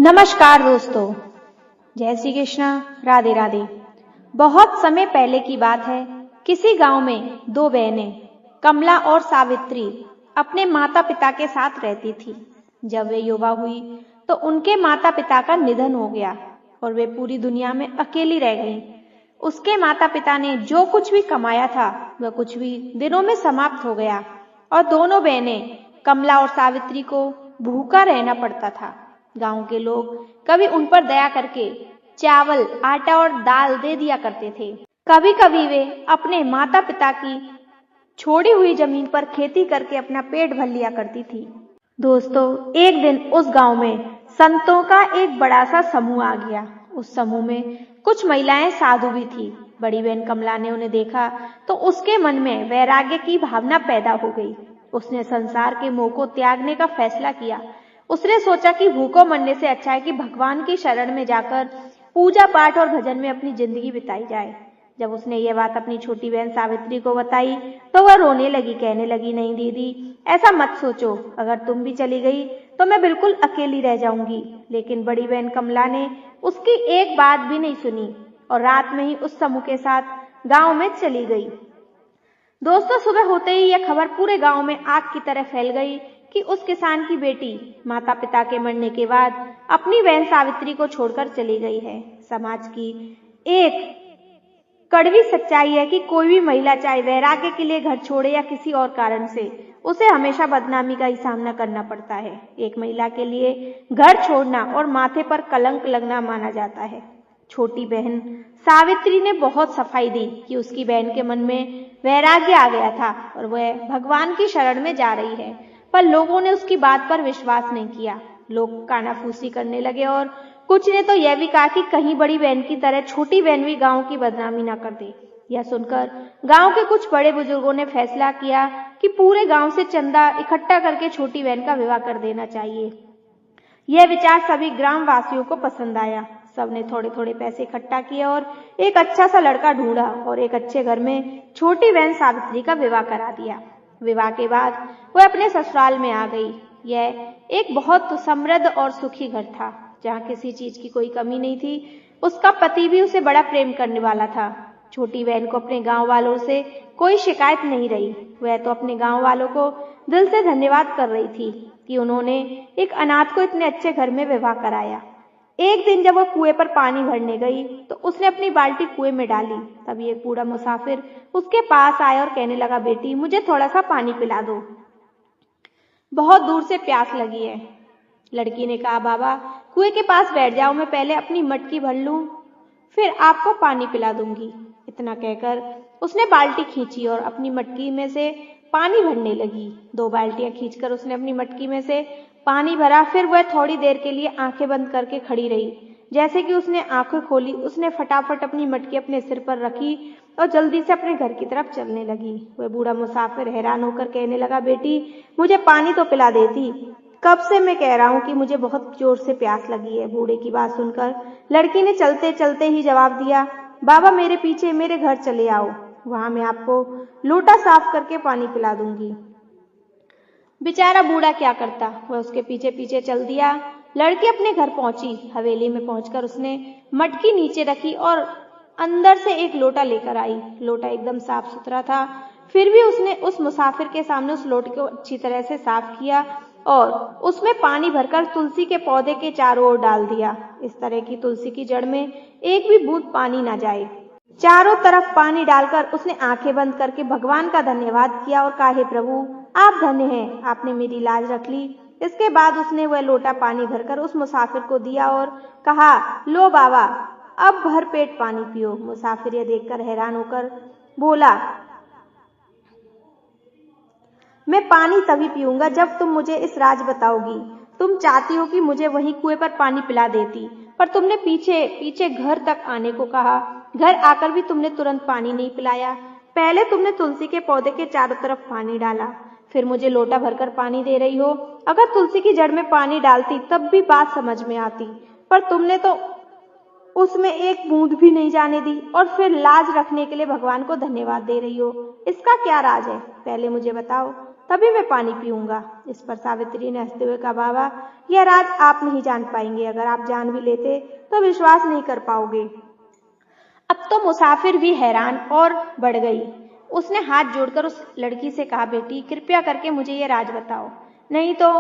नमस्कार दोस्तों, जय श्री कृष्णा, राधे राधे। बहुत समय पहले की बात है। किसी गांव में दो बहनें कमला और सावित्री अपने माता पिता के साथ रहती थी। जब वे युवा हुई तो उनके माता पिता का निधन हो गया और वे पूरी दुनिया में अकेली रह गईं। उसके माता पिता ने जो कुछ भी कमाया था वह कुछ भी दिनों में समाप्त हो गया और दोनों बहनें कमला और सावित्री को भूखा रहना पड़ता था। गांव के लोग कभी उन पर दया करके चावल, आटा और दाल दे दिया करते थे। कभी कभी वे अपने माता पिता की छोड़ी हुई जमीन पर खेती करके अपना पेट भर लिया करती थी। दोस्तों, एक दिन उस गांव में संतों का एक बड़ा सा समूह आ गया। उस समूह में कुछ महिलाएं साधु भी थी। बड़ी बहन कमला ने उन्हें देखा तो उसके मन में वैराग्य की भावना पैदा हो गई। उसने संसार के मोह को त्यागने का फैसला किया। उसने सोचा कि भूखों मरने से अच्छा है कि भगवान की शरण में जाकर पूजा पाठ और भजन में अपनी जिंदगी बिताई जाए। जब उसने ये बात अपनी छोटी बहन सावित्री को बताई तो वह रोने लगी, कहने लगी, नहीं दीदी, ऐसा मत सोचो, अगर तुम भी चली गई तो मैं बिल्कुल अकेली रह जाऊंगी। लेकिन बड़ी बहन कमला ने उसकी एक बात भी नहीं सुनी और रात में ही उस समूह के साथ गांव में चली गई। दोस्तों, सुबह होते ही यह खबर पूरे गांव में आग की तरह फैल गई कि उस किसान की बेटी माता पिता के मरने के बाद अपनी बहन सावित्री को छोड़कर चली गई है। समाज की एक कड़वी सच्चाई है कि कोई भी महिला चाहे वैराग्य के लिए घर छोड़े या किसी और कारण से, उसे हमेशा बदनामी का ही सामना करना पड़ता है। एक महिला के लिए घर छोड़ना और माथे पर कलंक लगना माना जाता है। छोटी बहन सावित्री ने बहुत सफाई दी कि उसकी बहन के मन में वैराग्य आ गया था और वह भगवान की शरण में जा रही है, पर लोगों ने उसकी बात पर विश्वास नहीं किया। लोग कानाफूसी करने लगे और कुछ ने तो यह भी कहा कि कहीं बड़ी बहन की तरह छोटी बहन भी गांव की बदनामी न कर दे। यह सुनकर गांव के कुछ बड़े बुजुर्गों ने फैसला किया कि पूरे गांव से चंदा इकट्ठा करके छोटी बहन का विवाह कर देना चाहिए। यह विचार सभी ग्राम वासियों को पसंद आया। सबने थोड़े थोड़े पैसे इकट्ठा किए और एक अच्छा सा लड़का ढूंढा और एक अच्छे घर में छोटी बहन सावित्री का विवाह करा दिया। विवाह के बाद वह अपने ससुराल में आ गई। यह एक बहुत समृद्ध और सुखी घर था, जहाँ किसी चीज की कोई कमी नहीं थी। उसका पति भी उसे बड़ा प्रेम करने वाला था। छोटी बहन को अपने गांव वालों से कोई शिकायत नहीं रही। वह तो अपने गांव वालों को दिल से धन्यवाद कर रही थी कि उन्होंने एक अनाथ को इतने अच्छे घर में विवाह कराया। एक दिन जब वह कुएं पर पानी भरने गई तो उसने अपनी बाल्टी कुएं में डाली। तभी एक बूढ़ा मुसाफिर उसके पास आया और कहने लगा, बेटी, मुझे थोड़ा सा पानी पिला दो, बहुत दूर से प्यास लगी है। लड़की ने कहा, बाबा, कुएं के पास बैठ जाओ, मैं पहले अपनी मटकी भर लूं, फिर आपको पानी पिला दूंगी। इतना कहकर उसने बाल्टी खींची और अपनी मटकी में से पानी भरने लगी। 2 बाल्टियां खींचकर उसने अपनी मटकी में से पानी भरा। फिर वह थोड़ी देर के लिए आंखें बंद करके खड़ी रही। जैसे कि उसने आंखें खोली, उसने फटाफट अपनी मटकी अपने सिर पर रखी और जल्दी से अपने घर की तरफ चलने लगी। वह बूढ़ा मुसाफिर हैरान होकर कहने लगा, बेटी, मुझे पानी तो पिला देती, कब से मैं कह रहा हूं कि मुझे बहुत जोर से प्यास लगी है। बूढ़े की बात सुनकर लड़की ने चलते चलते ही जवाब दिया, बाबा, मेरे पीछे मेरे घर चले आओ, वहां मैं आपको लोटा साफ करके पानी पिला दूंगी। बेचारा बूढ़ा क्या करता, वह उसके पीछे पीछे चल दिया। लड़की अपने घर पहुंची। हवेली में पहुंचकर उसने मटकी नीचे रखी और अंदर से एक लोटा लेकर आई। लोटा एकदम साफ सुथरा था, फिर भी उसने उस मुसाफिर के सामने उस लोटे को अच्छी तरह से साफ किया और उसमें पानी भरकर तुलसी के पौधे के चारों ओर डाल दिया, इस तरह की तुलसी की जड़ में एक भी बूंद पानी न जाए। चारों तरफ पानी डालकर उसने आंखें बंद करके भगवान का धन्यवाद किया और कहा, हे प्रभु, आप धन्य हैं, आपने मेरी लाज रख ली। इसके बाद उसने वह लोटा पानी भरकर उस मुसाफिर को दिया और कहा, लो बाबा, अब भर पेट पानी पियो। मुसाफिर यह देखकर हैरान होकर बोला, मैं पानी तभी पीऊंगा जब तुम मुझे इस राज बताओगी। तुम चाहती हो कि मुझे वहीं कुएं पर पानी पिला देती, पर तुमने पीछे पीछे घर तक आने को कहा। घर आकर भी तुमने तुरंत पानी नहीं पिलाया। पहले तुमने तुलसी के पौधे के चारों तरफ पानी डाला, फिर मुझे लोटा भरकर पानी दे रही हो। अगर तुलसी की जड़ में पानी डालती तब भी बात समझ में आती, पर तुमने तो उसमें एक बूंद भी नहीं जाने दी और फिर लाज रखने के लिए भगवान को धन्यवाद दे रही हो। इसका क्या राज है, पहले मुझे बताओ, तभी मैं पानी पीऊंगा। इस पर सावित्री ने हंसते हुए कहा, बाबा यह राज आप नहीं जान पाएंगे, अगर आप जान भी लेते तो विश्वास नहीं कर पाओगे। अब तो मुसाफिर भी हैरान और बढ़ गई। उसने हाथ जोड़कर उस लड़की से कहा, बेटी कृपया करके मुझे ये राज बताओ, नहीं तो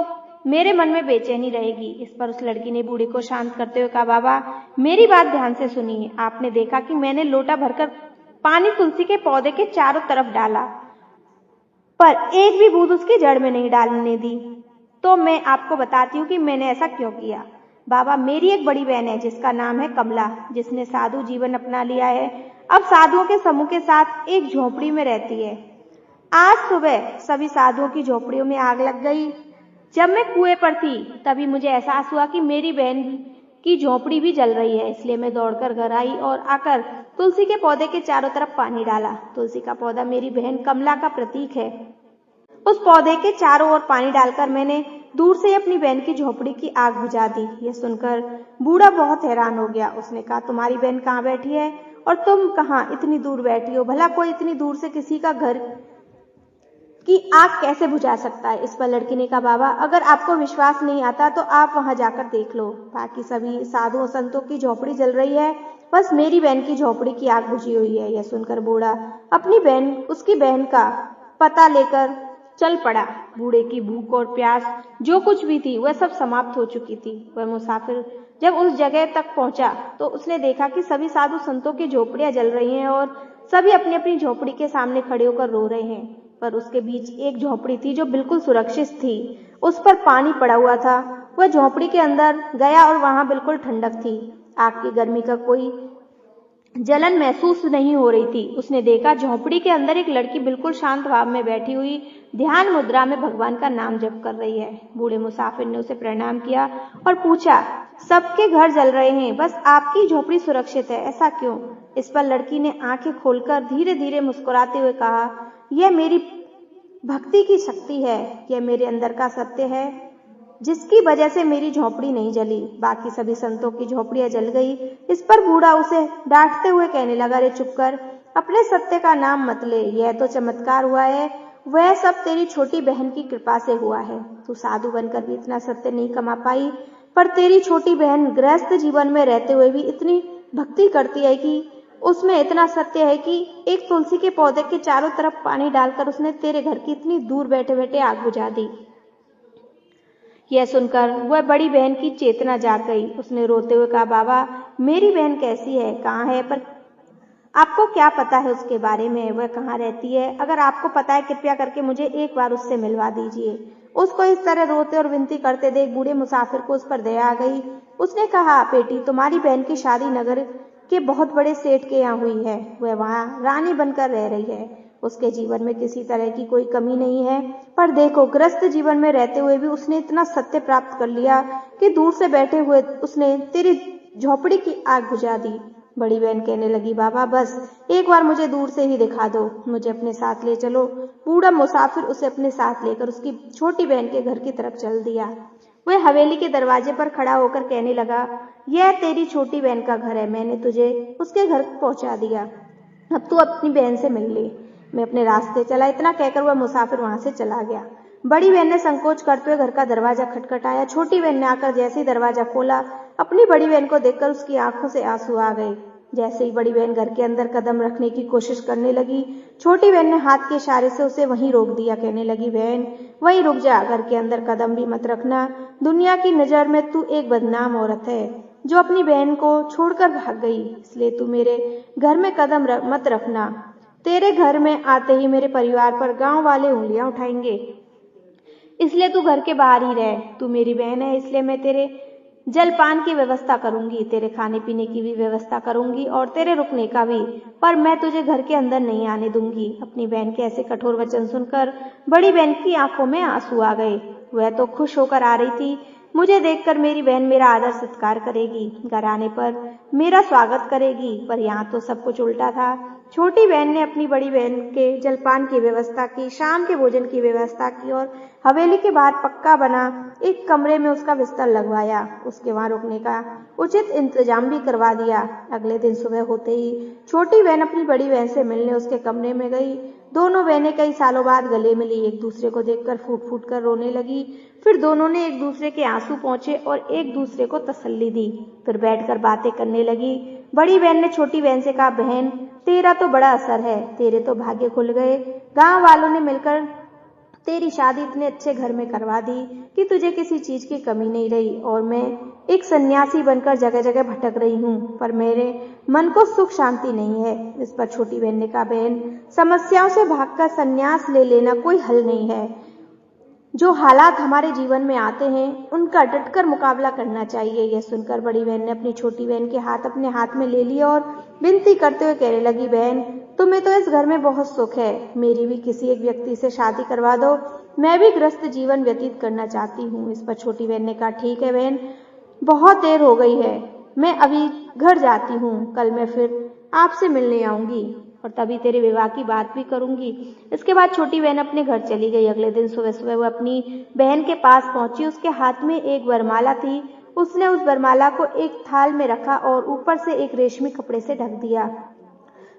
मेरे मन में बेचैनी रहेगी। इस पर उस लड़की ने बूढ़े को शांत करते हुए कहा, बाबा मेरी बात ध्यान से सुनिए। आपने देखा कि मैंने लोटा भरकर पानी तुलसी के पौधे के चारों तरफ डाला, पर एक भी बूंद उसकी जड़ में नहीं डालने दी। तो मैं आपको बताती हूँ कि मैंने ऐसा क्यों किया। बाबा मेरी एक बड़ी बहन है जिसका नाम है कमला, जिसने साधु जीवन अपना लिया है। अब साधुओं के समूह के साथ एक झोपड़ी में रहती है। आज सुबह सभी साधुओं की झोपड़ियों में आग लग गई। जब मैं कुएं पर थी तभी मुझे एहसास हुआ कि मेरी बहन की झोपड़ी भी जल रही है, इसलिए मैं दौड़कर घर आई और आकर तुलसी के पौधे के चारों तरफ पानी डाला। तुलसी का पौधा मेरी बहन कमला का प्रतीक है। उस पौधे के चारों ओर पानी डालकर मैंने दूर से अपनी बहन की झोपड़ी की आग बुझा दी। यह सुनकर बूढ़ा बहुत हैरान हो गया। उसने कहा, तुम्हारी बहन कहाँ बैठी है और तुम कहाँ इतनी दूर बैठी हो? भला कोई इतनी दूर से किसी का घर की आग कैसे बुझा सकता है? इस पर लड़की ने कहा, बाबा अगर आपको विश्वास नहीं आता तो आप वहां जाकर देख लो। बाकी सभी साधुओं संतों की झोपड़ी जल रही है, बस मेरी बहन की झोपड़ी की आग बुझी हुई है। यह सुनकर बूढ़ा उसकी बहन का पता लेकर चल पड़ा। बूढ़े की भूख और प्यास जो कुछ भी थी वह सब समाप्त हो चुकी थी। वह मुसाफिर जब उस जगह तक पहुंचा तो उसने देखा कि सभी साधु संतों की झोपड़ियां जल रही हैं और सभी अपनी अपनी झोपड़ी के सामने खड़े होकर रो रहे हैं। पर उसके बीच एक झोपड़ी थी जो बिल्कुल सुरक्षित थी। उस पर पानी पड़ा हुआ था। वह झोपड़ी के अंदर गया और वहां बिल्कुल ठंडक थी। आग की गर्मी का कोई जलन महसूस नहीं हो रही थी। उसने देखा झोपड़ी के अंदर एक लड़की बिल्कुल शांत भाव में बैठी हुई ध्यान मुद्रा में भगवान का नाम जप कर रही है। बूढ़े मुसाफिर ने उसे प्रणाम किया और पूछा, सबके घर जल रहे हैं, बस आपकी झोपड़ी सुरक्षित है, ऐसा क्यों? इस पर लड़की ने आंखें खोलकर धीरे धीरे मुस्कुराते हुए कहा, यह मेरी भक्ति की शक्ति है, यह मेरे अंदर का सत्य है जिसकी वजह से मेरी झोपड़ी नहीं जली। बाकी सभी संतों की झोपड़ियां जल गई। इस पर बूढ़ा उसे डांटते हुए कहने लगा, अरे चुप कर, अपने सत्य का नाम मत ले, यह तो चमत्कार हुआ है, वह सब तेरी छोटी बहन की कृपा से हुआ है। तू साधु बनकर भी इतना सत्य नहीं कमा पाई, पर तेरी छोटी बहन गृहस्थ जीवन में रहते हुए भी इतनी भक्ति करती है कि उसमें इतना सत्य है कि एक तुलसी के पौधे के चारों तरफ पानी डालकर उसने तेरे घर की इतनी दूर बैठे बैठे आग बुझा दी। यह सुनकर वह बड़ी बहन की चेतना जाग गई। उसने रोते हुए कहा, बाबा मेरी बहन कैसी है, कहाँ है, पर आपको क्या पता है उसके बारे में? वह कहाँ रहती है? अगर आपको पता है कृपया करके मुझे एक बार उससे मिलवा दीजिए। उसको इस तरह रोते और विनती करते देख बूढ़े मुसाफिर को उस पर दया आ गई। उसने कहा, बेटी तुम्हारी बहन की शादी नगर के बहुत बड़े सेठ के यहाँ हुई है। वह वहाँ रानी बनकर रह रही है। उसके जीवन में किसी तरह की कोई कमी नहीं है, पर देखो गृहस्थ जीवन में रहते हुए भी उसने इतना सत्य प्राप्त कर लिया कि दूर से बैठे हुए उसने तेरी झोपड़ी की आग बुझा दी। बड़ी बहन कहने लगी, बाबा बस एक बार मुझे दूर से ही दिखा दो, मुझे अपने साथ ले चलो। बूढ़ा मुसाफिर उसे अपने साथ लेकर उसकी छोटी बहन के घर की तरफ चल दिया। वह हवेली के दरवाजे पर खड़ा होकर कहने लगा, यह तेरी छोटी बहन का घर है, मैंने तुझे उसके घर पहुंचा दिया, अब तू अपनी बहन से मिल ले, मैं अपने रास्ते चला। इतना कहकर वह मुसाफिर वहां से चला गया। बड़ी बहन ने संकोच करते हुए घर का दरवाजा खटखटाया। छोटी बहन ने आकर जैसे ही दरवाजा खोला, अपनी बड़ी बहन को देखकर उसकी आंखों से आंसू आ गए। जैसे ही बड़ी बहन घर के अंदर कदम रखने की कोशिश करने लगी, छोटी बहन ने हाथ के इशारे से उसे वहीं रोक दिया। कहने लगी, बहन वहीं रुक जा, घर के अंदर कदम भी मत रखना, दुनिया की नजर में तू एक बदनाम औरत है जो अपनी बहन को छोड़कर भाग गई, इसलिए तू मेरे घर में कदम मत रखना। तेरे घर में आते ही मेरे परिवार पर गांव वाले उंगलियां उठाएंगे, इसलिए तू घर के बाहर ही रह। तू मेरी बहन है, इसलिए मैं तेरे जलपान की व्यवस्था करूंगी, तेरे खाने पीने की भी व्यवस्था करूंगी और तेरे रुकने का भी, पर मैं तुझे घर के अंदर नहीं आने दूंगी। अपनी बहन के ऐसे कठोर वचन सुनकर बड़ी बहन की आंखों में आंसू आ गए। वह तो खुश होकर आ रही थी, मुझे देखकर मेरी बहन मेरा आदर सत्कार करेगी, घर आने पर मेरा स्वागत करेगी, पर यहाँ तो सब कुछ उल्टा था। छोटी बहन ने अपनी बड़ी बहन के जलपान की व्यवस्था की, शाम के भोजन की व्यवस्था की और हवेली के बाहर पक्का बना एक कमरे में उसका बिस्तर लगवाया। उसके वहां रुकने का उचित इंतजाम भी करवा दिया। अगले दिन सुबह होते ही छोटी बहन अपनी बड़ी बहन से मिलने उसके कमरे में गई। दोनों बहनें कई सालों बाद गले मिली। एक दूसरे को देखकर फूट फूट कर रोने लगी। फिर दोनों ने एक दूसरे के आंसू पोंछे और एक दूसरे को तसल्ली दी। फिर बैठकर बातें करने लगी। बड़ी बहन ने छोटी बहन से कहा, बहन तेरा तो बड़ा असर है, तेरे तो भाग्य खुल गए। गांव वालों ने मिलकर तेरी शादी इतने अच्छे घर में करवा दी कि तुझे किसी चीज की कमी नहीं रही और मैं एक सन्यासी बनकर जगह जगह भटक रही हूँ, पर मेरे मन को सुख शांति नहीं है। इस पर छोटी बहन ने कहा, बहन समस्याओं से भागकर संन्यास ले लेना कोई हल नहीं है। जो हालात हमारे जीवन में आते हैं उनका डटकर मुकाबला करना चाहिए। यह सुनकर बड़ी बहन ने अपनी छोटी बहन के हाथ अपने हाथ में ले लिया और विनती करते हुए कहने लगी, बहन तुम्हें तो इस घर में बहुत सुख है, मेरी भी किसी एक व्यक्ति से शादी करवा दो, मैं भी गृहस्थ जीवन व्यतीत करना चाहती हूँ। इस पर छोटी बहन ने कहा, ठीक है बहन, बहुत देर हो गई है, मैं अभी घर जाती हूँ, कल मैं फिर आपसे मिलने आऊंगी और तभी तेरे विवाह की बात भी करूंगी। इसके बाद छोटी बहन अपने घर चली गई। अगले दिन सुबह सुबह वो अपनी बहन के पास पहुंची। उसके हाथ में एक वरमाला थी। उसने उस वरमाला को एक थाल में रखा और ऊपर से एक रेशमी कपड़े से ढक दिया।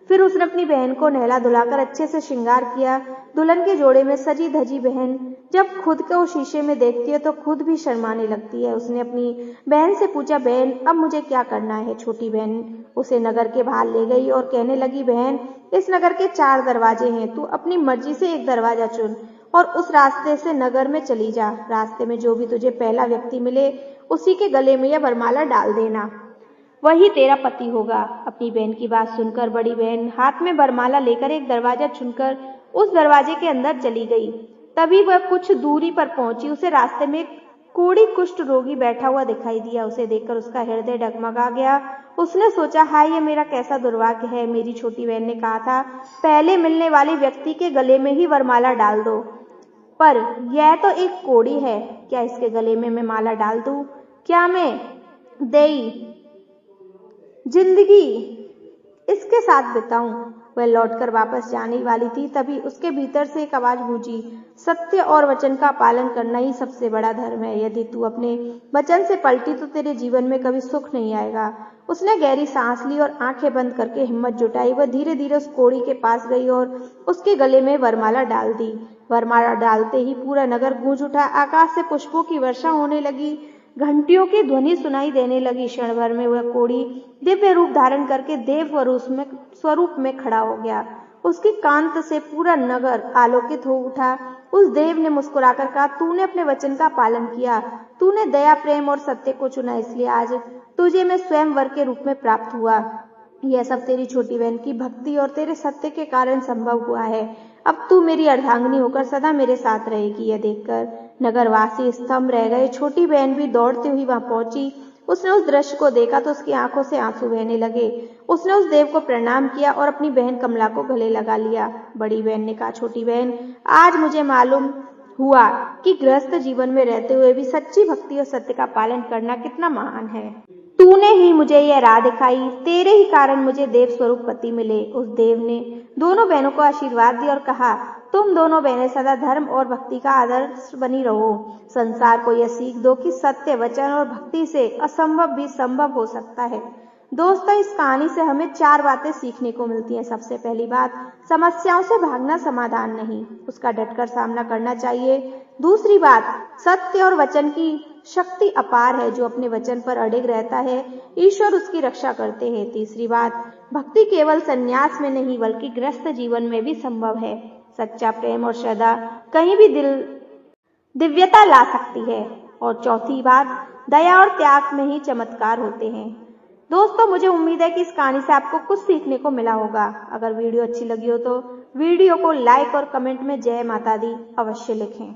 फिर उसने अपनी बहन को नहला धुलाकर अच्छे से श्रृंगार किया। दुल्हन के जोड़े में सजी धजी बहन जब खुद को शीशे में देखती है तो खुद भी शर्माने लगती है। उसने अपनी बहन से पूछा, बहन अब मुझे क्या करना है? छोटी बहन उसे नगर के बाहर ले गई और कहने लगी, बहन इस नगर के 4 दरवाजे हैं, तू अपनी मर्जी से एक दरवाजा चुन और उस रास्ते से नगर में चली जा। रास्ते में जो भी तुझे पहला व्यक्ति मिले उसी के गले में यह वरमाला डाल देना, वही तेरा पति होगा। अपनी बहन की बात सुनकर बड़ी बहन हाथ में वरमाला लेकर एक दरवाजा चुनकर उस दरवाजे के अंदर चली गई। तभी वह कुछ दूरी पर पहुंची। उसे रास्ते में एक कोढ़ी कुष्ठ रोगी बैठा हुआ दिखाई दिया। उसे देखकर उसका हृदय डगमगा गया। उसने सोचा, हाय ये मेरा कैसा दुर्भाग्य है। मेरी छोटी बहन ने कहा था पहले मिलने वाले व्यक्ति के गले में ही वरमाला डाल दो, पर यह तो एक कोढ़ी है, क्या इसके गले में मैं माला डाल दूं? क्या मैं देई जिंदगी इसके साथ बिताऊं? वह लौटकर वापस जाने वाली थी, तभी उसके भीतर से एक आवाज गूंजी, सत्य और वचन का पालन करना ही सबसे बड़ा धर्म है। यदि तू अपने वचन से पलटी तो तेरे जीवन में कभी सुख नहीं आएगा। उसने गहरी सांस ली और आंखें बंद करके हिम्मत जुटाई। वह धीरे धीरे उस कोढ़ी के पास गई और उसके गले में वरमाला डाल दी। वरमाला डालते ही पूरा नगर गूंज उठा। आकाश से पुष्पों की वर्षा होने लगी, घंटियों की ध्वनि सुनाई देने लगी। क्षण भर में वह कोढ़ी दिव्य रूप धारण करके देव स्वरूप में खड़ा हो गया। उसकी कांत से पूरा नगर आलोकित हो उठा। उस देव ने मुस्कुराकर कहा, तूने अपने वचन का पालन किया, तूने दया प्रेम और सत्य को चुना, इसलिए आज तुझे मैं स्वयं वर के रूप में प्राप्त हुआ। यह सब तेरी छोटी बहन की भक्ति और तेरे सत्य के कारण संभव हुआ है। अब तू मेरी अर्धांगिनी होकर सदा मेरे साथ रहेगी। यह देखकर नगरवासी स्तंभ रह गए। छोटी बहन भी दौड़ती हुई वहां पहुंची। उसने उस दृश्य को देखा तो उसकी आंखों से आंसू बहने लगे। उसने उस देव को प्रणाम किया और अपनी बहन कमला को गले लगा लिया। बड़ी बहन ने कहा, छोटी बहन आज मुझे मालूम हुआ कि गृहस्थ जीवन में रहते हुए भी सच्ची भक्ति और सत्य का पालन करना कितना महान है। तूने ही मुझे यह राह दिखाई, तेरे ही कारण मुझे देव स्वरूप पति मिले। उस देव ने दोनों बहनों को आशीर्वाद दिया और कहा, तुम दोनों बहनें सदा धर्म और भक्ति का आदर्श बनी रहो। संसार को यह सीख दो कि सत्य वचन और भक्ति से असंभव भी संभव हो सकता है। दोस्तों, इस कहानी से हमें 4 बातें सीखने को मिलती हैं। सबसे पहली बात, समस्याओं से भागना समाधान नहीं, उसका डटकर सामना करना चाहिए। दूसरी बात, सत्य और वचन की शक्ति अपार है, जो अपने वचन पर अडिग रहता है ईश्वर उसकी रक्षा करते हैं। तीसरी बात, भक्ति केवल संन्यास में नहीं बल्कि गृहस्थ जीवन में भी संभव है। सच्चा प्रेम और श्रद्धा कहीं भी दिव्यता ला सकती है। और चौथी बात, दया और त्याग में ही चमत्कार होते हैं। दोस्तों, मुझे उम्मीद है कि इस कहानी से आपको कुछ सीखने को मिला होगा। अगर वीडियो अच्छी लगी हो तो वीडियो को लाइक और कमेंट में जय माता दी अवश्य लिखें।